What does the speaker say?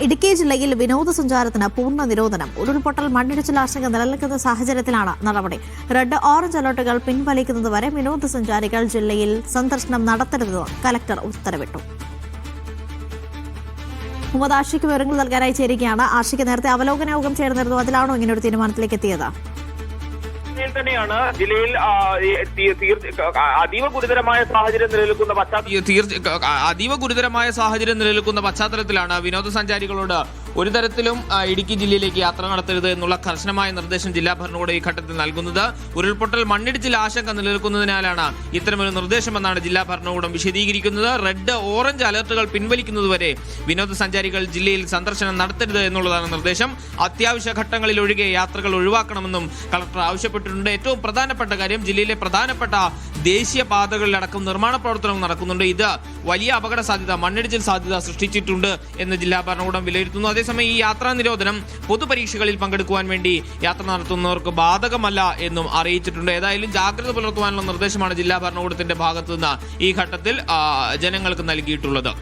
ഇടുക്കി ജില്ലയിൽ വിനോദസഞ്ചാരത്തിന് പൂർണ്ണ നിരോധനം. ഉരുൾപൊട്ടൽ മണ്ണിടിച്ചിൽ ആശങ്ക നിലനിൽക്കുന്ന സാഹചര്യത്തിലാണ് നടപടി. റെഡ് ഓറഞ്ച് അലർട്ടുകൾ പിൻവലിക്കുന്നതുവരെ വിനോദസഞ്ചാരികൾ ജില്ലയിൽ സന്ദർശനം നടത്തരുതെന്ന് കലക്ടർ ഉത്തരവിട്ടു. മുഹമ്മദ് ആഷിഖ് വിവരങ്ങൾ നൽകാനായി ചേരുകയാണ്. ആഷിഖ്, നേരത്തെ അവലോകന യോഗം ചേർന്നിരുന്നു, അതിലാണോ ഇങ്ങനെ ഒരു തീരുമാനത്തിലേക്ക് എത്തിയത്? തന്നെയാണ് ജില്ലയിൽ അതീവ ഗുരുതരമായ സാഹചര്യം നിലനിൽക്കുന്ന പശ്ചാത്തലത്തിലാണ് വിനോദസഞ്ചാരികളോട് ഒരു തരത്തിലും ഇടുക്കി ജില്ലയിലേക്ക് യാത്ര നടത്തരുത് എന്നുള്ള കർശനമായ നിർദ്ദേശം ജില്ലാ ഭരണകൂടം ഈ ഘട്ടത്തിൽ നൽകുന്നത്. ഉരുൾപൊട്ടൽ മണ്ണിടിച്ചിൽ ആശങ്ക നിലനിൽക്കുന്നതിനാലാണ് ഇത്തരമൊരു നിർദ്ദേശമെന്നാണ് ജില്ലാ ഭരണകൂടം വിശദീകരിക്കുന്നത്. റെഡ് ഓറഞ്ച് അലർട്ടുകൾ പിൻവലിക്കുന്നതുവരെ വിനോദസഞ്ചാരികൾ ജില്ലയിൽ സന്ദർശനം നടത്തരുത് എന്നുള്ളതാണ് നിർദ്ദേശം. അത്യാവശ്യ ഘട്ടങ്ങളിൽ ഒഴികെ യാത്രകൾ ഒഴിവാക്കണമെന്നും കളക്ടർ ആവശ്യപ്പെട്ടിട്ടുണ്ട്. ഏറ്റവും പ്രധാനപ്പെട്ട കാര്യം, ജില്ലയിലെ പ്രധാനപ്പെട്ട ദേശീയ പാതകളിലടക്കം നിർമ്മാണ പ്രവർത്തനം നടക്കുന്നുണ്ട്. ഇത് വലിയ അപകട സാധ്യത, മണ്ണിടിച്ചിൽ സാധ്യത സൃഷ്ടിച്ചിട്ടുണ്ട് എന്ന് ജില്ലാ ഭരണകൂടം വിലയിരുത്തുന്നു. അതേസമയം ഈ യാത്രാ നിരോധനം പൊതുപരീക്ഷകളിൽ പങ്കെടുക്കുവാൻ വേണ്ടി യാത്ര നടത്തുന്നവർക്ക് ബാധകമല്ല എന്നും അറിയിച്ചിട്ടുണ്ട്. ഏതായാലും ജാഗ്രത പുലർത്തുവാനുള്ള നിർദ്ദേശമാണ് ജില്ലാ ഭരണകൂടത്തിന്റെ ഭാഗത്തുനിന്ന് ഈ ഘട്ടത്തിൽ ജനങ്ങൾക്ക് നൽകിയിട്ടുള്ളത്.